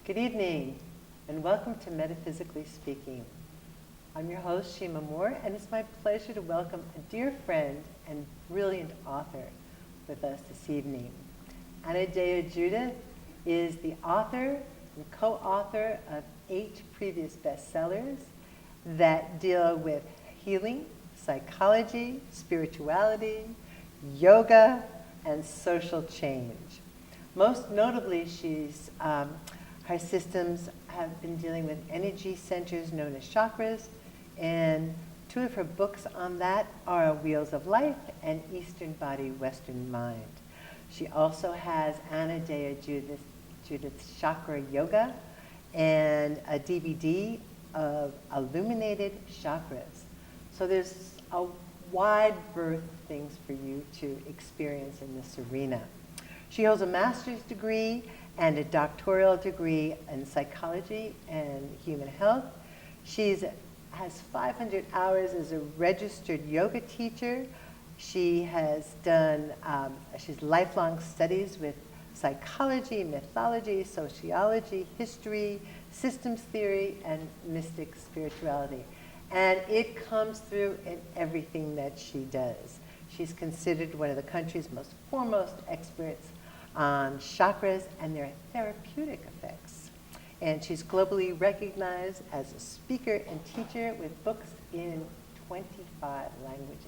Good evening, and welcome to Metaphysically Speaking. I'm your host, Shima Moore, and it's my pleasure to welcome a dear friend and brilliant author with us this evening. Anodea Judith is the author and co-author of 8 previous bestsellers that deal with healing, psychology, spirituality, yoga, and social change. Most notably, her systems have been dealing with energy centers known as chakras, and 2 of her books on that are Wheels of Life and Eastern Body, Western Mind. She also has Anodea Judith's Chakra Yoga and a DVD of Illuminated Chakras. So there's a wide berth of things for you to experience in this arena. She holds a master's degree and a doctoral degree in psychology and human health. She has 500 hours as a registered yoga teacher. She has done she's lifelong studies with psychology, mythology, sociology, history, systems theory, and mystic spirituality. And it comes through in everything that she does. She's considered one of the country's most foremost experts on chakras and their therapeutic effects. And she's globally recognized as a speaker and teacher with books in 25 languages.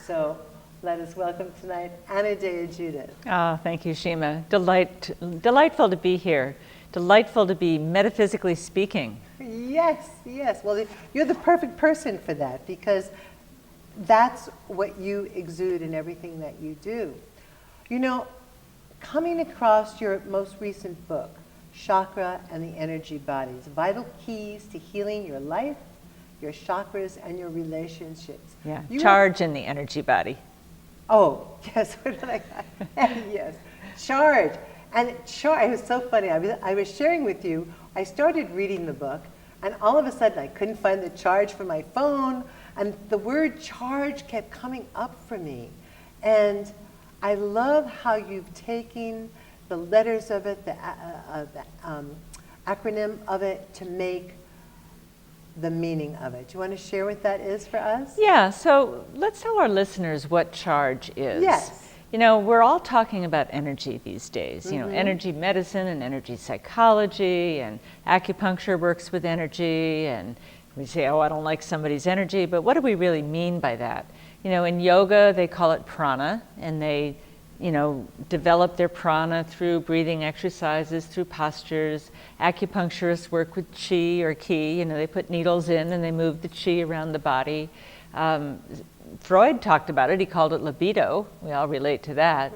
So let us welcome tonight Anodea Judith. Oh, thank you, Shima. Delightful to be here. Delightful to be metaphysically speaking. Yes. Well, you're the perfect person for that because that's what you exude in everything that you do. You know, coming across your most recent book, Chakra and the Energy Bodies, Vital Keys to Healing Your Life, Your Chakras, and Your Relationships. Yeah, charge in the energy body. Oh, yes, what did I yes, charge. And it was so funny. I was sharing with you, I started reading the book, and all of a sudden I couldn't find the charge for my phone, and the word charge kept coming up for me. And I love how you've taken the letters of it, the acronym of it, to make the meaning of it. Do you want to share what that is for us? Yeah, so let's tell our listeners what charge is. Yes. You know, we're all talking about energy these days. You know, energy medicine and energy psychology, and acupuncture works with energy, and we say, oh, I don't like somebody's energy, but what do we really mean by that? You know, in yoga, they call it prana, and they, develop their prana through breathing exercises, through postures. Acupuncturists work with chi or ki. They put needles in and they move the chi around the body. Freud talked about it. He called it libido. We all relate to that.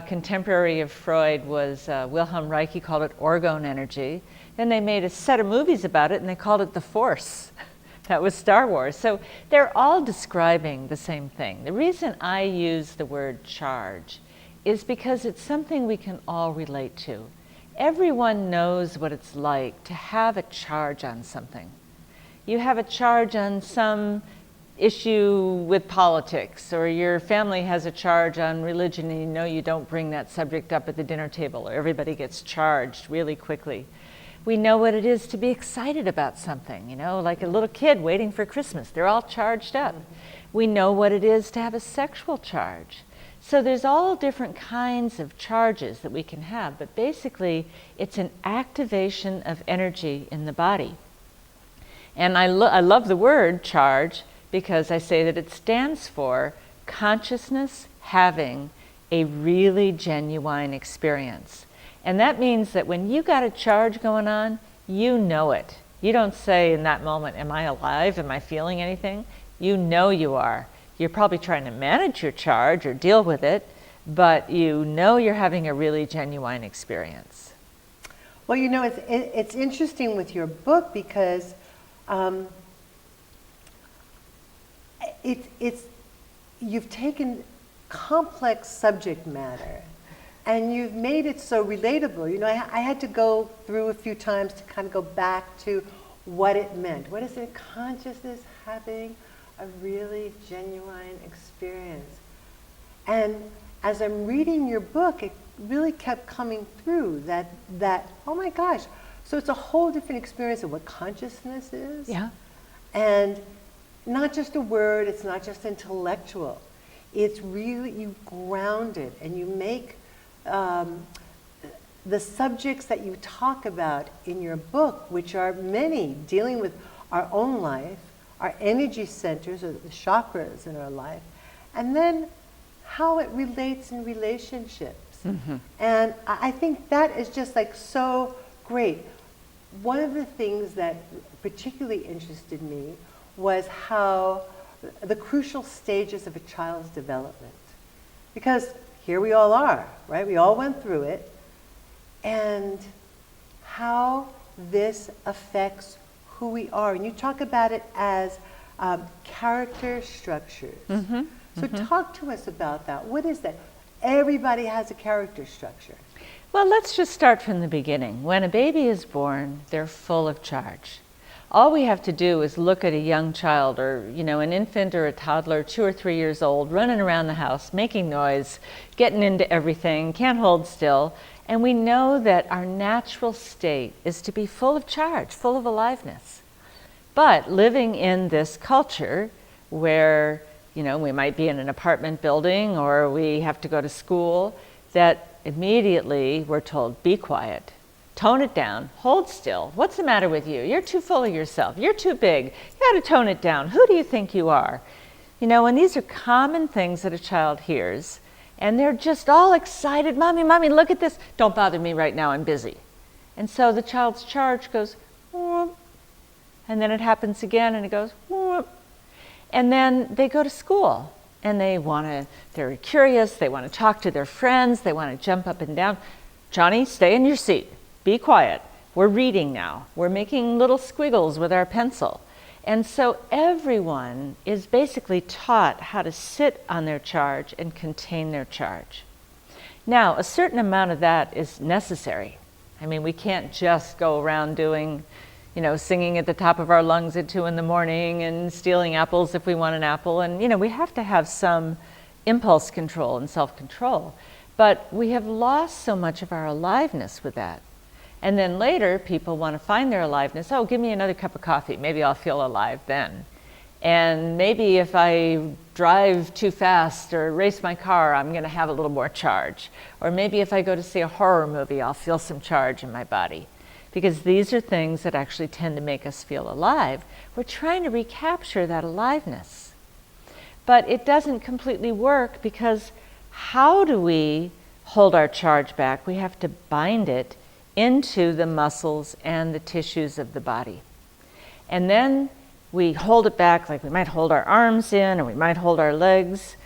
Contemporary of Freud was Wilhelm Reich. He called it orgone energy. Then they made a set of movies about it, and they called it the Force. That was Star Wars. So they're all describing the same thing. The reason I use the word charge is because it's something we can all relate to. Everyone knows what it's like to have a charge on something. You have a charge on some issue with politics, or your family has a charge on religion, and you know you don't bring that subject up at the dinner table, or everybody gets charged really quickly. We know what it is to be excited about something, like a little kid waiting for Christmas. They're all charged up. We know what it is to have a sexual charge. So there's all different kinds of charges that we can have, but basically it's an activation of energy in the body. And I love the word charge because I say that it stands for consciousness having a really genuine experience. And that means that when you got a charge going on, you know it. You don't say in that moment, am I alive? Am I feeling anything? You know you are. You're probably trying to manage your charge or deal with it, but you know you're having a really genuine experience. Well, it's interesting with your book because you've taken complex subject matter and you've made it so relatable. I had to go through a few times to kind of go back to what it meant. What is it? Consciousness having a really genuine experience. And as I'm reading your book, it really kept coming through that oh my gosh, So it's a whole different experience of what consciousness is. Yeah. And not just a word, it's not just intellectual. It's really, you ground it and you make the subjects that you talk about in your book, which are many, dealing with our own life, our energy centers or the chakras in our life, and then how it relates in relationships. Mm-hmm. And I think that is just like so great. One of the things that particularly interested me was how the crucial stages of a child's development. Because here we all are, right? We all went through it. And how this affects who we are. And you talk about it as character structures. Mm-hmm. So talk to us about that. What is that? Everybody has a character structure. Well, let's just start from the beginning. When a baby is born, they're full of charge. All we have to do is look at a young child or, an infant or a toddler, 2 or 3 years old, running around the house, making noise, getting into everything, can't hold still. And we know that our natural state is to be full of charge, full of aliveness. But living in this culture where, we might be in an apartment building or we have to go to school, that immediately we're told, be quiet, tone it down, hold still. What's the matter with you? You're too full of yourself. You're too big. You got to tone it down. Who do you think you are? And these are common things that a child hears. And they're just all excited. Mommy, look at this. Don't bother me right now, I'm busy. And so the child's charge goes, whoop. And then it happens again and it goes, whoop. And then they go to school and they're curious, they want to talk to their friends, they want to jump up and down. Johnny, stay in your seat, be quiet. We're reading now. We're making little squiggles with our pencil. And so everyone is basically taught how to sit on their charge and contain their charge. Now, a certain amount of that is necessary. I mean, we can't just go around doing, singing at the top of our lungs at 2 a.m. and stealing apples if we want an apple. And, we have to have some impulse control and self-control. But we have lost so much of our aliveness with that. And then later, people want to find their aliveness. Oh, give me another cup of coffee. Maybe I'll feel alive then. And maybe if I drive too fast or race my car, I'm going to have a little more charge. Or maybe if I go to see a horror movie, I'll feel some charge in my body. Because these are things that actually tend to make us feel alive. We're trying to recapture that aliveness. But it doesn't completely work because how do we hold our charge back? We have to bind it into the muscles and the tissues of the body. And then we hold it back, like we might hold our arms in or we might hold our legs,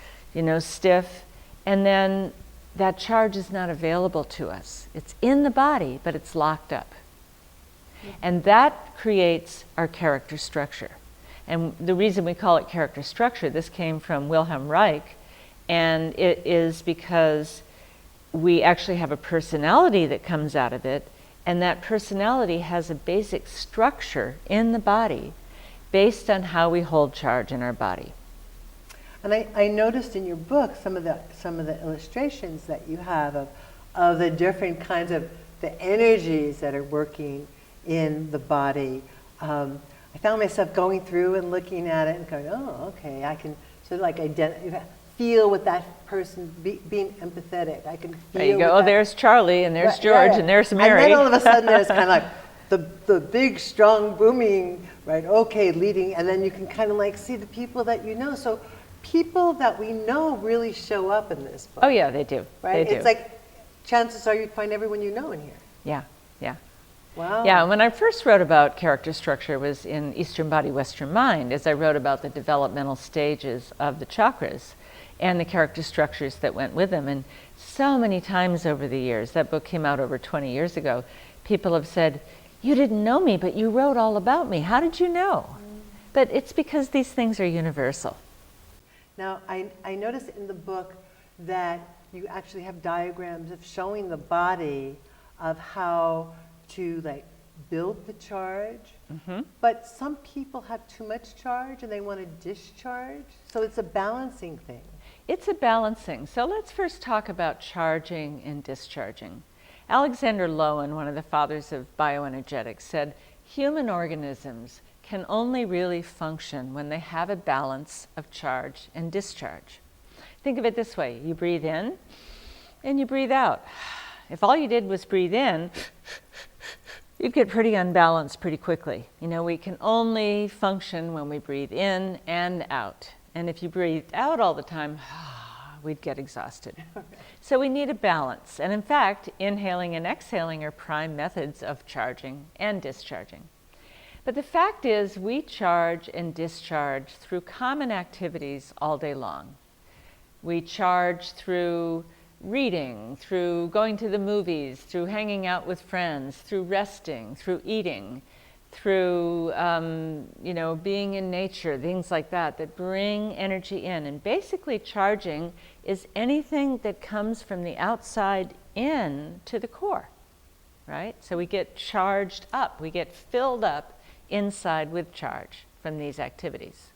stiff. And then that charge is not available to us. It's in the body, but it's locked up. And that creates our character structure. And the reason we call it character structure, this came from Wilhelm Reich, and it is because we actually have a personality that comes out of it, and that personality has a basic structure in the body based on how we hold charge in our body. And I noticed in your book some of the illustrations that you have of the different kinds of the energies that are working in the body. I found myself going through and looking at it and going, oh, okay, I can sort of like feel with that person, being empathetic. I can feel. There you go. Oh, there's Charlie, and there's George, and there's Mary. And then all of a sudden, there's kind of like the big, strong, booming, right? Okay, leading, and then you can kind of like see the people that you know. So people that we know really show up in this book. Oh yeah, they do. Right? They do. It's like chances are you'd find everyone you know in here. Yeah. Yeah. Wow. Yeah, when I first wrote about character structure was in Eastern Body, Western Mind, as I wrote about the developmental stages of the chakras and the character structures that went with them. And so many times over the years, that book came out over 20 years ago, people have said, you didn't know me, but you wrote all about me. How did you know? But it's because these things are universal. Now, I noticed in the book that you actually have diagrams of showing the body of how to like build the charge, but some people have too much charge and they want to discharge. So it's a balancing thing. It's a balancing. So let's first talk about charging and discharging. Alexander Lowen, one of the fathers of bioenergetics, said human organisms can only really function when they have a balance of charge and discharge. Think of it this way: you breathe in and you breathe out. If all you did was breathe in, you'd get pretty unbalanced pretty quickly. We can only function when we breathe in and out. And if you breathed out all the time, we'd get exhausted. So we need a balance. And in fact, inhaling and exhaling are prime methods of charging and discharging. But the fact is, we charge and discharge through common activities all day long. We charge through reading, through going to the movies, through hanging out with friends, through resting, through eating, through being in nature, things like that bring energy in. And basically charging is anything that comes from the outside in to the core, right? So we get charged up, we get filled up inside with charge from these activities.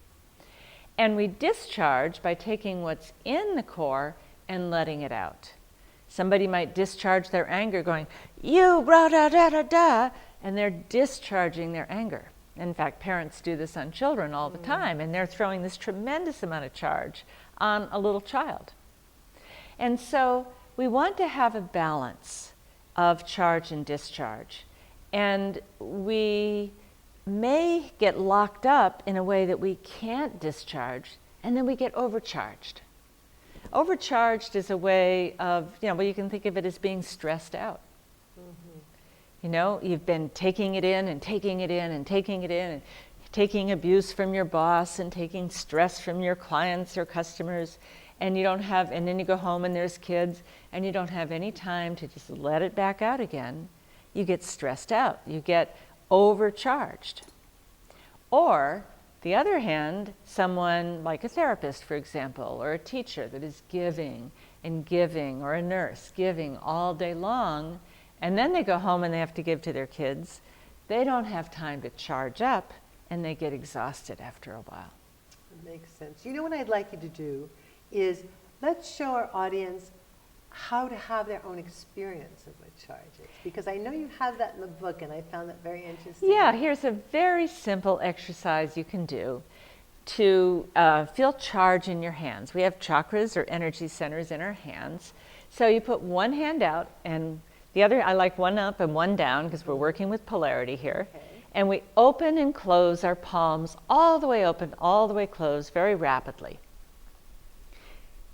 And we discharge by taking what's in the core and letting it out. Somebody might discharge their anger going, you, blah, da, da, da, da, and they're discharging their anger. In fact, parents do this on children all the time, and they're throwing this tremendous amount of charge on a little child. And so we want to have a balance of charge and discharge. And we may get locked up in a way that we can't discharge, and then we get overcharged. Overcharged is a way of, you can think of it as being stressed out. You've been taking it in and taking it in and taking it in and taking abuse from your boss and taking stress from your clients or customers, and and then you go home and there's kids and you don't have any time to just let it back out again. You get stressed out. You get overcharged. Or, the other hand, someone like a therapist, for example, or a teacher that is giving and giving, or a nurse giving all day long, and then they go home and they have to give to their kids. They don't have time to charge up, and they get exhausted after a while. That makes sense. What I'd like you to do is let's show our audience how to have their own experience of what charge is. Because I know you have that in the book, and I found that very interesting. Yeah, here's a very simple exercise you can do to feel charge in your hands. We have chakras or energy centers in our hands. So you put one hand out, and the other, I like one up and one down because we're working with polarity here. Okay. And we open and close our palms all the way open, all the way closed, very rapidly.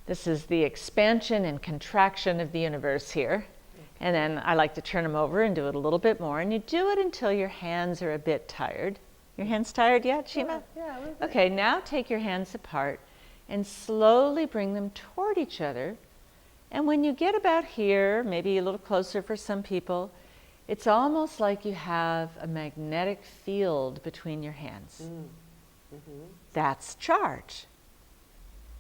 This is the expansion and contraction of the universe here. And then I like to turn them over and do it a little bit more. And you do it until your hands are a bit tired. Your hands tired yet, Shima? Yeah, a little bit. Okay, now take your hands apart and slowly bring them toward each other. And when you get about here, maybe a little closer for some people, it's almost like you have a magnetic field between your hands. That's charge.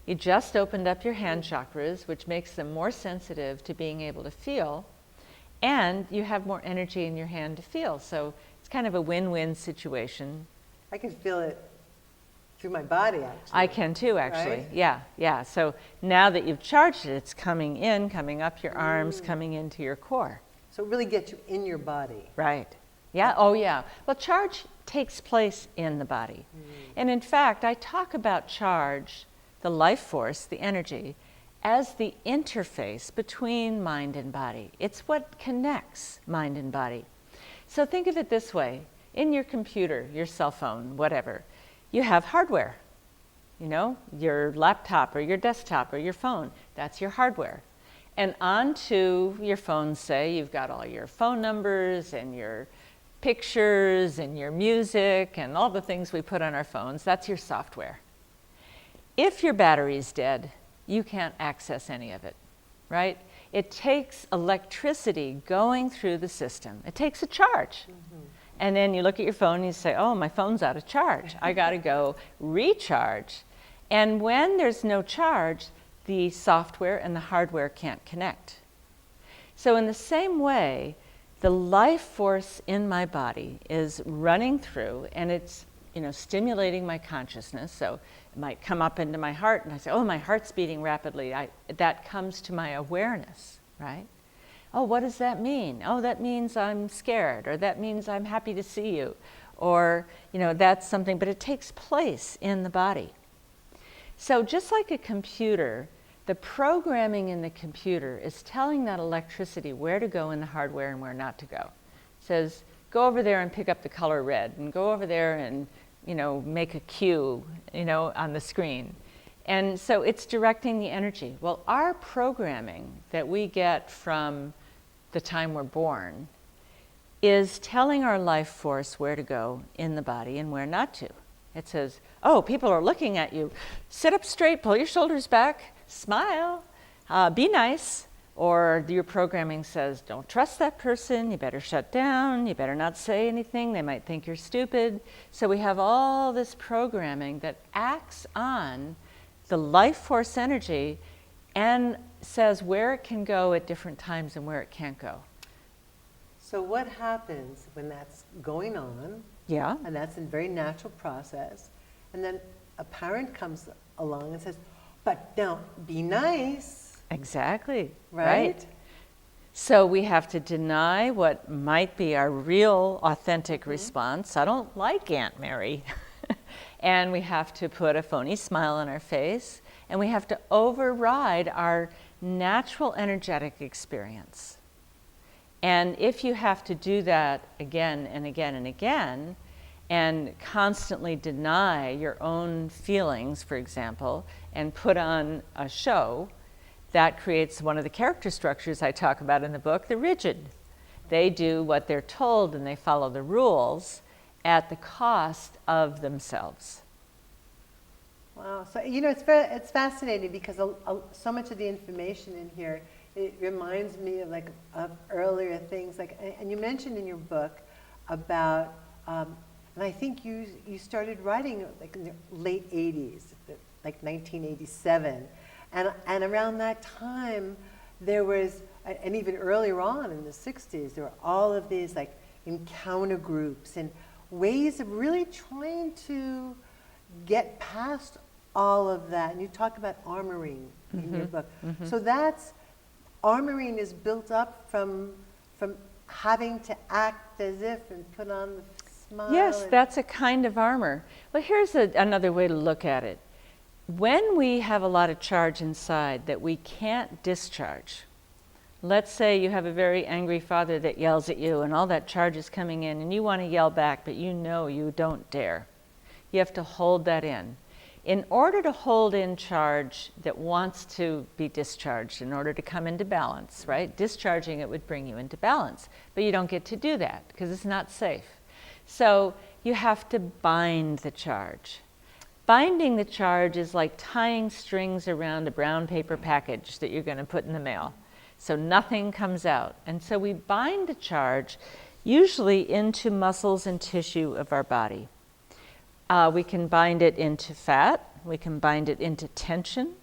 You just opened up your hand chakras, which makes them more sensitive to being able to feel, and you have more energy in your hand to feel. So it's kind of a win-win situation. I can feel it through my body, actually. I can too, actually. Right? Yeah. So now that you've charged it, it's coming in, coming up your arms, coming into your core. So it really gets you in your body. Right. Yeah. Oh, yeah. Well, charge takes place in the body. And in fact, I talk about charge, the life force, the energy, as the interface between mind and body. It's what connects mind and body. So think of it this way. In your computer, your cell phone, whatever, you have hardware. Your laptop or your desktop or your phone, that's your hardware. And onto your phone, say, you've got all your phone numbers and your pictures and your music and all the things we put on our phones. That's your software. If your battery's dead, you can't access any of it, right? It takes electricity going through the system. It takes a charge. And then you look at your phone and you say, oh, my phone's out of charge. I got to go recharge. And when there's no charge, the software and the hardware can't connect. So in the same way, the life force in my body is running through, and it's stimulating my consciousness. So it might come up into my heart, and I say, oh, my heart's beating rapidly. That comes to my awareness, right? Oh, what does that mean? Oh, that means I'm scared, or that means I'm happy to see you, or, that's something, but it takes place in the body. So just like a computer, the programming in the computer is telling that electricity where to go in the hardware and where not to go. It says, go over there and pick up the color red, and go over there and, make a cue, on the screen. And so it's directing the energy. Well, our programming that we get from the time we're born is telling our life force where to go in the body and where not to. It says, oh, people are looking at you. Sit up straight, pull your shoulders back, smile, be nice. Or your programming says, don't trust that person, you better shut down, you better not say anything, they might think you're stupid. So we have all this programming that acts on the life force energy and says where it can go at different times and where it can't go. So what happens when that's going on? Yeah. And that's a very natural process. And then a parent comes along and says, but now be nice. Exactly. Right? So we have to deny what might be our real, authentic response. I don't like Aunt Mary. And we have to put a phony smile on our face. And we have to override our natural energetic experience. And if you have to do that again and again and again, and constantly deny your own feelings, for example, and put on a show, that creates one of the character structures I talk about in the book, the rigid. They do what they're told and they follow the rules at the cost of themselves. Wow. So, it's fascinating because so much of the information in here, it reminds me of earlier things. And you mentioned in your book about, and I think you started writing in the late 80s, like 1987. And around that time, there was, and even earlier on in the 60s, there were all of these encounter groups and ways of really trying to get past all of that. And you talk about armoring in your book. So armoring is built up from having to act as if and put on the smile. Yes, that's a kind of armor. Well, here's another way to look at it. When we have a lot of charge inside that we can't discharge, let's say you have a very angry father that yells at you and all that charge is coming in and you want to yell back, but you don't dare. You have to hold that in. In order to hold in charge that wants to be discharged, in order to come into balance, right? Discharging it would bring you into balance, but you don't get to do that because it's not safe. So you have to bind the charge. Binding the charge is like tying strings around a brown paper package that you're going to put in the mail, so nothing comes out. And so we bind the charge usually into muscles and tissue of our body. We can bind it into fat. We can bind it into tension.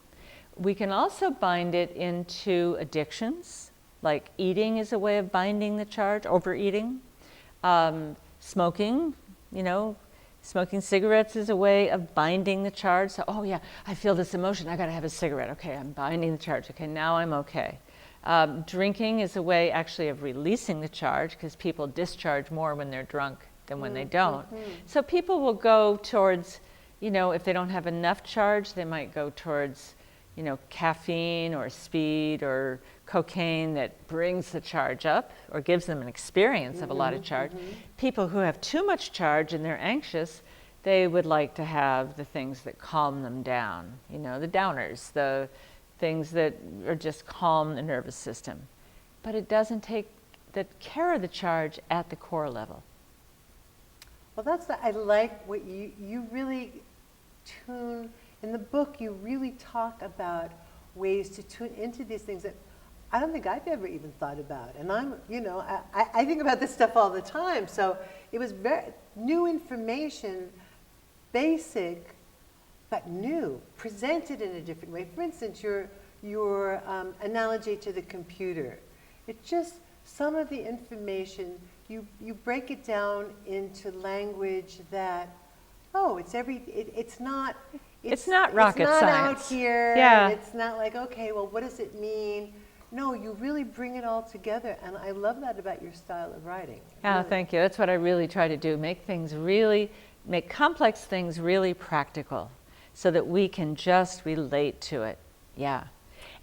We can also bind it into addictions, like eating is a way of binding the charge, overeating. Smoking, smoking cigarettes is a way of binding the charge. So, oh yeah, I feel this emotion, I gotta have a cigarette. Okay, I'm binding the charge. Okay, now I'm okay. Drinking is a way actually of releasing the charge because people discharge more when they're drunk than when they don't. So people will go towards, if they don't have enough charge, they might go towards, caffeine or speed or cocaine that brings the charge up or gives them an experience of a lot of charge. People who have too much charge and they're anxious, they would like to have the things that calm them down, the downers, the things that are just calm the nervous system. But it doesn't take the care of the charge at the core level. Well, I like what you really tune, in the book you really talk about ways to tune into these things that I don't think I've ever even thought about. And I think about this stuff all the time. So it was very new information, basic, but new, presented in a different way. For instance, your analogy to the computer. It's just some of the information, you break it down into language that, it's not rocket science. It's not science. out here. Yeah. And it's not like, okay, well, what does it mean? no, you really bring it all together, and I love that about your style of writing. Oh, Really. thank you. That's what I really try to do. Make complex things really practical so that we can just relate to it. Yeah.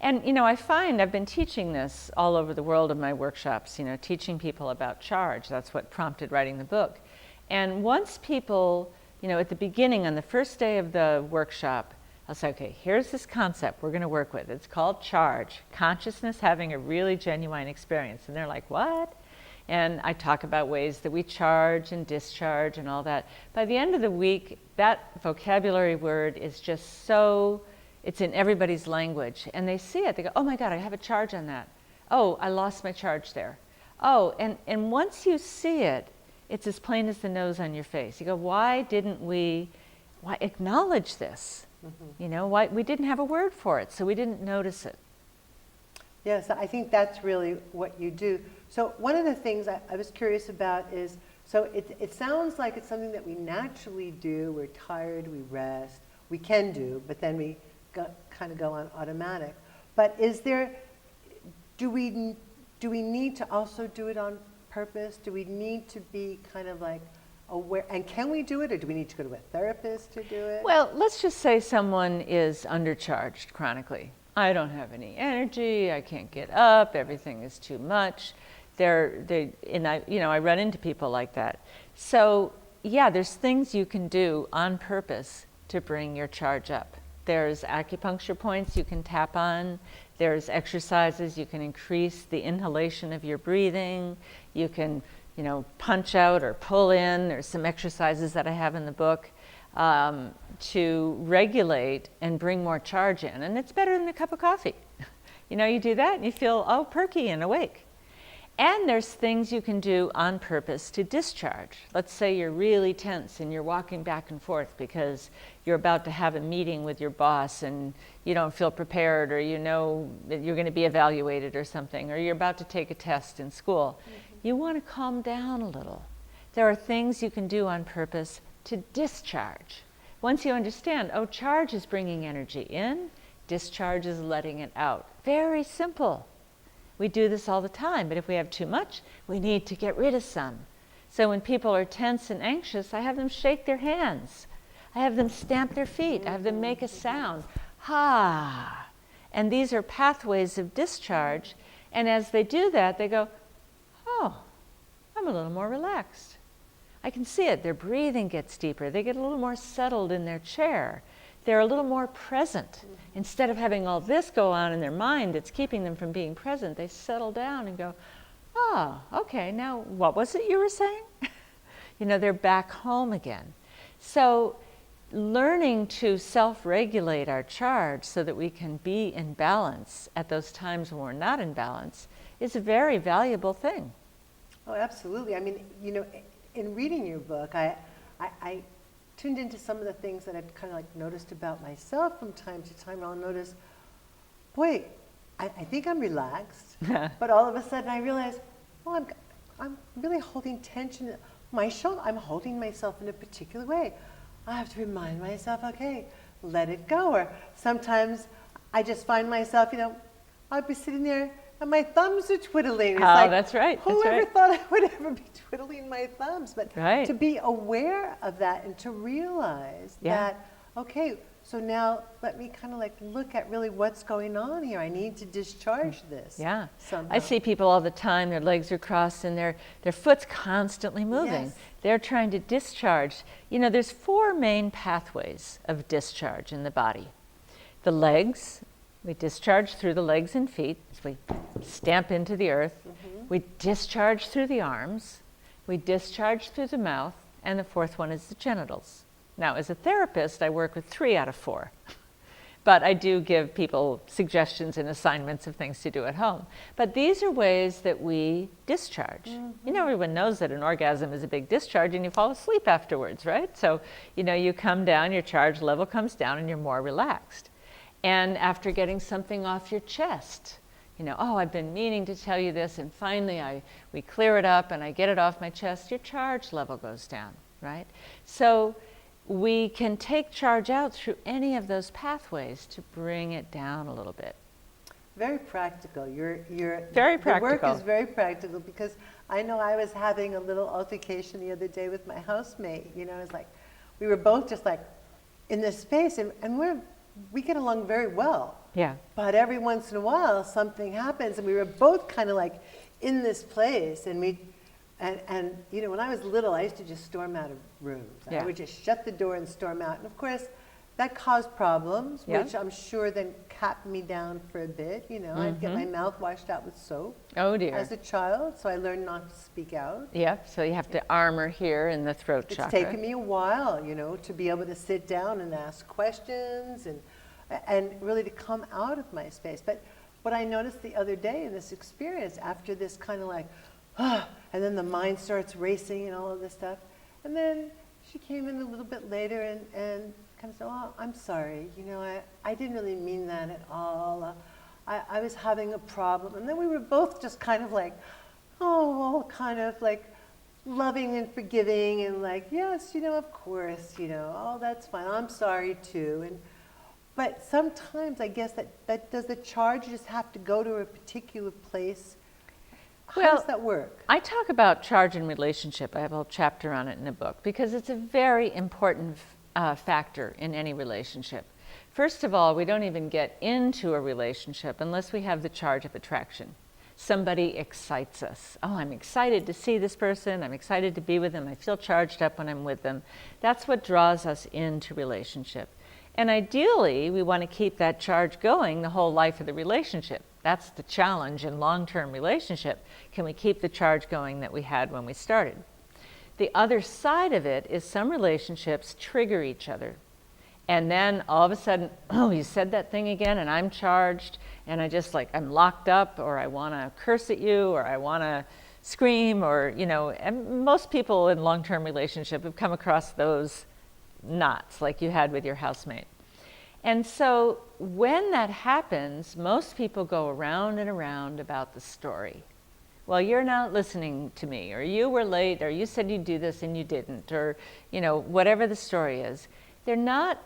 And, I find I've been teaching this all over the world in my workshops, teaching people about charge. That's what prompted writing the book. And once people, at the beginning, on the first day of the workshop, I'll say, okay, here's this concept we're going to work with. It's called charge, consciousness having a really genuine experience. And they're like, what? And I talk about ways that we charge and discharge and all that. By the end of the week, that vocabulary word is just it's in everybody's language. And they see it. They go, oh my God, I have a charge on that. Oh, I lost my charge there. Oh, and once you see it, it's as plain as the nose on your face. You go, why didn't we acknowledge this? Mm-hmm. Why we didn't have a word for it, so we didn't notice it. Yes, I think that's really what you do. So one of the things I was curious about is, so it sounds like it's something that we naturally do. We're tired, we rest, we can do, but then we kind of go on automatic. But do we need to also do it on purpose? Do we need to be kind of like aware, and can we do it, or do we need to go to a therapist to do it? Well, let's just say someone is undercharged chronically. I don't have any energy, I can't get up, everything is too much. I run into people like that. So yeah, there's things you can do on purpose to bring your charge up. There's acupuncture points you can tap on. There's exercises, you can increase the inhalation of your breathing. You can, punch out or pull in. There's some exercises that I have in the book to regulate and bring more charge in. And it's better than a cup of coffee. You do that and you feel, perky and awake. And there's things you can do on purpose to discharge. Let's say you're really tense and you're walking back and forth because you're about to have a meeting with your boss and you don't feel prepared, or you know that you're going to be evaluated or something, or you're about to take a test in school. Mm-hmm. You want to calm down a little. There are things you can do on purpose to discharge. Once you understand, charge is bringing energy in, discharge is letting it out. Very simple. We do this all the time, but if we have too much, we need to get rid of some. So when people are tense and anxious, I have them shake their hands. I have them stamp their feet. I have them make a sound. Ha! And these are pathways of discharge. And as they do that, they go, I'm a little more relaxed. I can see it. Their breathing gets deeper. They get a little more settled in their chair. They're a little more present. Instead of having all this go on in their mind that's keeping them from being present, they settle down and go, okay, now what was it you were saying? They're back home again. So learning to self-regulate our charge so that we can be in balance at those times when we're not in balance is a very valuable thing. Oh, absolutely. I mean, in reading your book, I tuned into some of the things that I've kind of like noticed about myself from time to time. I'll notice, boy, I think I'm relaxed, but all of a sudden I realize, I'm really holding tension in my shoulder. I'm holding myself in a particular way. I have to remind myself, okay, let it go. Or sometimes I just find myself, I'll be sitting there and my thumbs are twiddling. It's that's right. Whoever thought I would ever be twiddling my thumbs? But right. To be aware of that and to realize that, okay, so now let me kind of like look at really what's going on here. I need to discharge this. Yeah. Somehow. I see people all the time, their legs are crossed and their foot's constantly moving. Yes. They're trying to discharge. There's 4 main pathways of discharge in the body. The legs, we discharge through the legs and feet as we stamp into the earth. Mm-hmm. We discharge through the arms. We discharge through the mouth. And the 4th one is the genitals. Now, as a therapist, I work with 3 out of 4. But I do give people suggestions and assignments of things to do at home. But these are ways that we discharge. Mm-hmm. Everyone knows that an orgasm is a big discharge and you fall asleep afterwards, right? So, you come down, your charge level comes down and you're more relaxed. And after getting something off your chest, I've been meaning to tell you this, and finally we clear it up and I get it off my chest, your charge level goes down, right? So we can take charge out through any of those pathways to bring it down a little bit. Very practical. You're Very The practical. work is very practical, because I know I was having a little altercation the other day with my housemate. You know, it's like we were both just like in this space, and we get along very well. Yeah. But every once in a while, something happens, and we were both kind of like in this place, and you know, when I was little, I used to just storm out of rooms. Yeah. I would just shut the door and storm out, and of course, that caused problems, Yeah. which I'm sure then capped me down for a bit. You know, I'd get my mouth washed out with soap Oh dear. as a child, so I learned not to speak out. Yep. So you have to armor here in the throat It's chakra. taken me a while, you know, to be able to sit down and ask questions and really to come out of my space. But what I noticed the other day in this experience, after this kind of like, and then the mind starts racing and all of this stuff, and then she came in a little bit later and kind of said, "Oh, I'm sorry, you know, I didn't really mean that at all. I was having a problem." And then we were both just kind of like, all kind of like loving and forgiving and like, "Yes, you know, of course, you know, oh, that's fine. I'm sorry too." But sometimes I guess that does the charge just have to go to a particular place? How does that work? I talk about charge in relationship. I have a whole chapter on it in the book, because it's a very important factor in any relationship. First of all, we don't even get into a relationship unless we have the charge of attraction. Somebody excites us. Oh, I'm excited to see this person. I'm excited to be with them. I feel charged up when I'm with them. That's what draws us into relationship. And ideally, we want to keep that charge going the whole life of the relationship. That's the challenge in long-term relationship. Can we keep the charge going that we had when we started? The other side of it is some relationships trigger each other. And then all of a sudden, oh, you said that thing again, and I'm charged, and I'm locked up, or I want to curse at you, or I want to scream, or, you know, and most people in long-term relationship have come across those knots like you had with your housemate. And so when that happens, most people go around and around about the story. Well, you're not listening to me, or you were late, or you said you'd do this and you didn't, or, you know, whatever the story is. They're not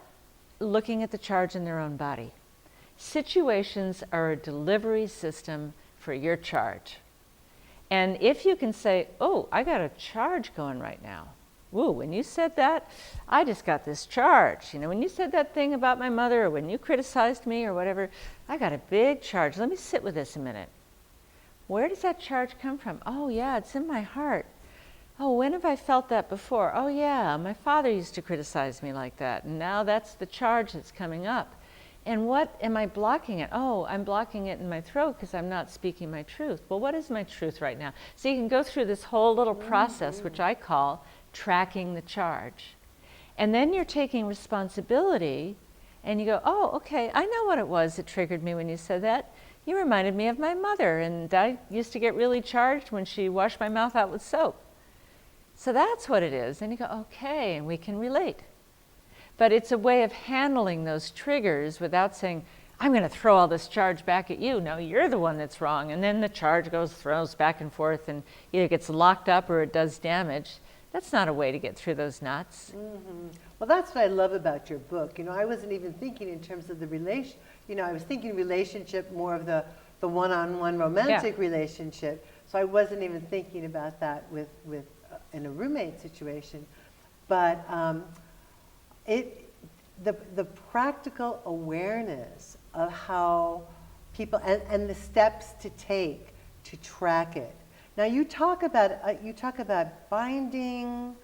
looking at the charge in their own body. Situations are a delivery system for your charge. And if you can say, "Oh, I got a charge going right now. Woo, when you said that, I just got this charge. You know, when you said that thing about my mother, or when you criticized me or whatever, I got a big charge. Let me sit with this a minute. Where does that charge come from? Oh yeah, it's in my heart. Oh, when have I felt that before? Oh yeah, my father used to criticize me like that, and now that's the charge that's coming up. And what am I blocking it? Oh, I'm blocking it in my throat because I'm not speaking my truth. Well, what is my truth right now?" So you can go through this whole little process, which I call tracking the charge. And then you're taking responsibility, and you go, "Oh, okay, I know what it was that triggered me when you said that. You reminded me of my mother, and I used to get really charged when she washed my mouth out with soap. So that's what it is." And you go, "Okay," and we can relate. But it's a way of handling those triggers without saying, "I'm going to throw all this charge back at you. No, you're the one that's wrong." And then the charge throws back and forth, and either gets locked up or it does damage. That's not a way to get through those knots. Mm-hmm. Well, that's what I love about your book. You know, I wasn't even thinking in terms of the relation. You know, I was thinking relationship more of the one-on-one romantic relationship. So I wasn't even thinking about that with in a roommate situation. But the practical awareness of how people and the steps to take to track it. Now you talk about binding.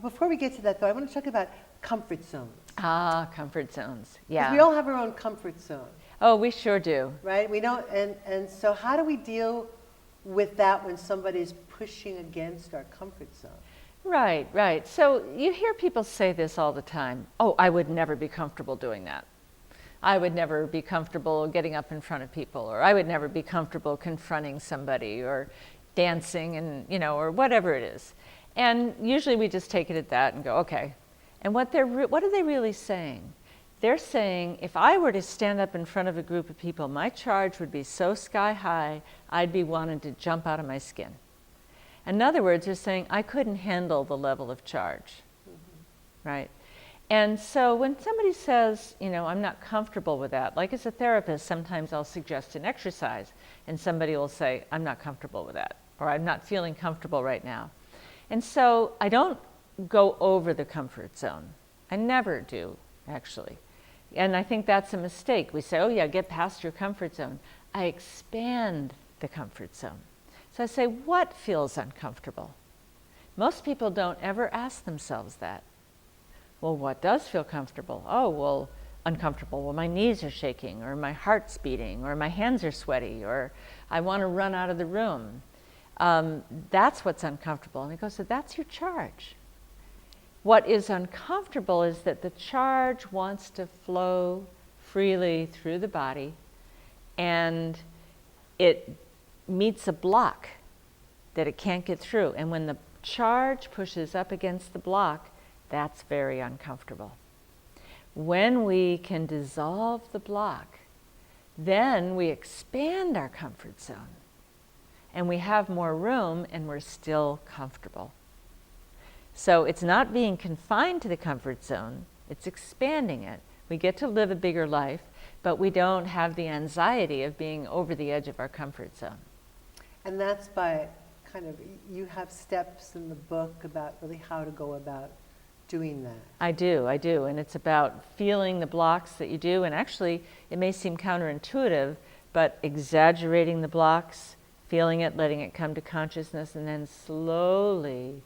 Before we get to that, though, I want to talk about comfort zones. Ah, comfort zones. 'Cause Yeah. we all have our own comfort zone, Oh, we sure do. right? We don't, and so how do we deal with that when somebody's pushing against our comfort zone? Right, right. So you hear people say this all the time. "Oh, I would never be comfortable doing that. I would never be comfortable getting up in front of people," or "I would never be comfortable confronting somebody," or dancing, and, you know, or whatever it is. And usually we just take it at that and go, okay. And what are they really saying? They're saying, if I were to stand up in front of a group of people, my charge would be so sky high, I'd be wanting to jump out of my skin. In other words, they're saying, I couldn't handle the level of charge, right? And so when somebody says, I'm not comfortable with that, like as a therapist, sometimes I'll suggest an exercise and somebody will say, I'm not comfortable with that, or I'm not feeling comfortable right now. And so I don't go over the comfort zone. I never do, actually. And I think that's a mistake. We say, oh yeah, get past your comfort zone. I expand the comfort zone. So I say, what feels uncomfortable? Most people don't ever ask themselves that. Well, what does feel comfortable? Oh, well, uncomfortable. Well, my knees are shaking, or my heart's beating, or my hands are sweaty, or I want to run out of the room. That's what's uncomfortable. And I go, so that's your charge. What is uncomfortable is that the charge wants to flow freely through the body, and it meets a block that it can't get through. And when the charge pushes up against the block, that's very uncomfortable. When we can dissolve the block, then we expand our comfort zone. And we have more room, and we're still comfortable. So it's not being confined to the comfort zone, it's expanding it. We get to live a bigger life, but we don't have the anxiety of being over the edge of our comfort zone. And that's by you have steps in the book about really how to go about doing that. I do. And it's about feeling the blocks that you do. And actually, it may seem counterintuitive, but exaggerating the blocks, feeling it, letting it come to consciousness, and then slowly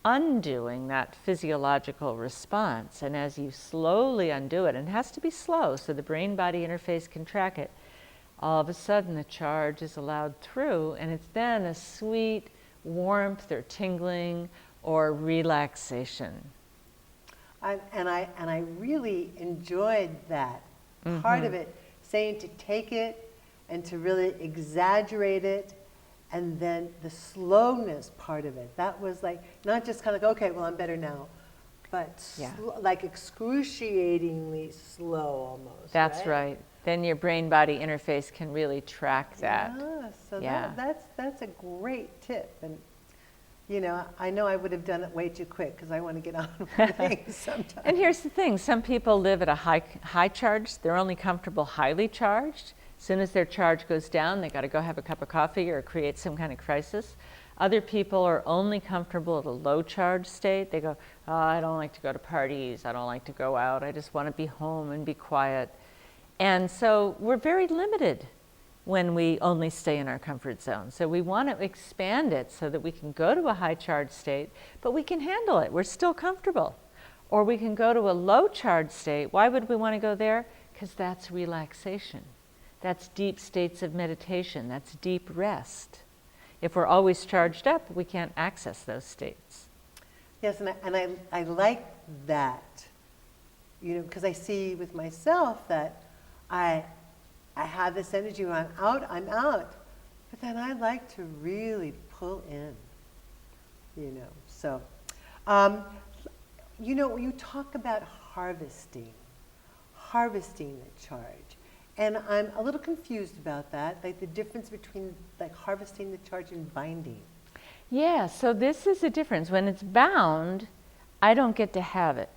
undoing that physiological response. And as you slowly undo it, and it has to be slow so the brain-body interface can track it, all of a sudden the charge is allowed through, and it's then a sweet warmth or tingling or relaxation. And I really enjoyed that part of it, saying to take it and to really exaggerate it, and then the slowness part of it. That was like, not just okay, well, I'm better now, but like excruciatingly slow almost. That's right. Then your brain-body interface can really track that. That's a great tip. And I know I would have done it way too quick because I want to get on with things sometimes. And here's the thing, some people live at a high charge. They're only comfortable highly charged. As soon as their charge goes down, they got to go have a cup of coffee or create some kind of crisis. Other people are only comfortable at a low charge state. They go, oh, I don't like to go to parties. I don't like to go out. I just want to be home and be quiet. And so we're very limited when we only stay in our comfort zone. So we want to expand it so that we can go to a high charge state, but we can handle it. We're still comfortable. Or we can go to a low charge state. Why would we want to go there? Because that's relaxation. That's deep states of meditation. That's deep rest. If we're always charged up, we can't access those states. Yes, and I like that, because I see with myself that I have this energy when I'm out. But then I like to really pull in, So, you talk about harvesting the charge. And I'm a little confused about that, like the difference between harvesting the charge and binding. Yeah, so this is the difference. When it's bound, I don't get to have it.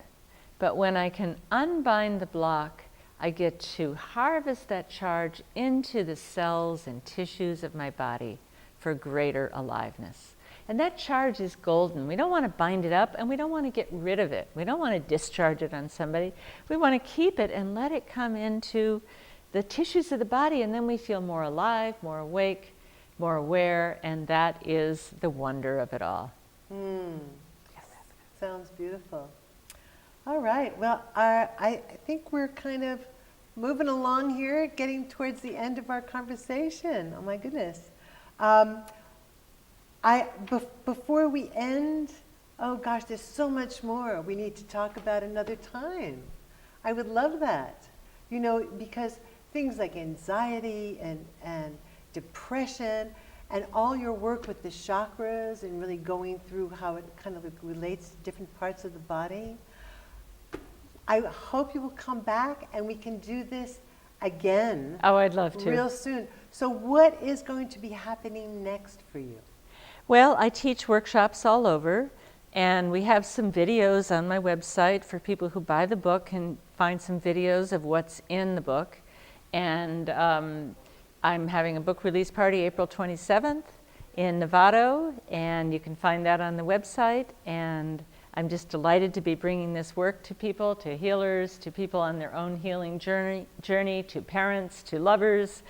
But when I can unbind the block, I get to harvest that charge into the cells and tissues of my body for greater aliveness. And that charge is golden. We don't want to bind it up, and we don't want to get rid of it. We don't want to discharge it on somebody. We want to keep it and let it come into the tissues of the body, and then we feel more alive, more awake, more aware, and that is the wonder of it all. Sounds beautiful. All right. Well, I think we're kind of moving along here, getting towards the end of our conversation. Oh my goodness. Before we end, oh gosh, there's so much more we need to talk about another time. I would love that. Because things like anxiety and depression and all your work with the chakras and really going through how it kind of relates to different parts of the body. I hope you will come back and we can do this again. Oh, I'd love to. Real soon. So what is going to be happening next for you? Well, I teach workshops all over, And we have some videos on my website for people who buy the book can find some videos of what's in the book. And I'm having a book release party April 27th in Novato, and you can find that on the website. And I'm just delighted to be bringing this work to people, to healers, to people on their own healing journey, to parents, to lovers,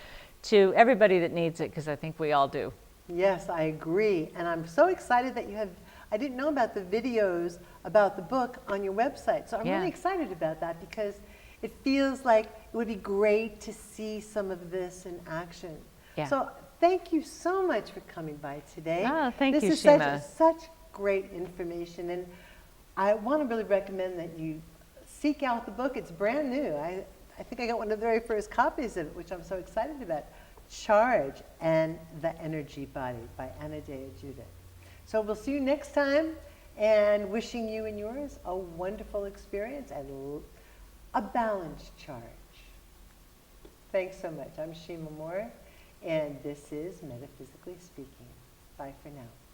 to everybody that needs it, because I think we all do. Yes, I agree. And I'm so excited that you have, I didn't know about the videos about the book on your website. So I'm really excited about that because it feels like it would be great to see some of this in action. Yeah. So thank you so much for coming by today. Oh, thank you, This Shima. is such great information. And I want to really recommend that you seek out the book. It's brand new. I think I got one of the very first copies of it, which I'm so excited about. Charge and the Energy Body by Anodea Judith. So we'll see you next time, and wishing you and yours a wonderful experience and a balanced charge. Thanks so much. I'm Shima Moore, and this is Metaphysically Speaking. Bye for now.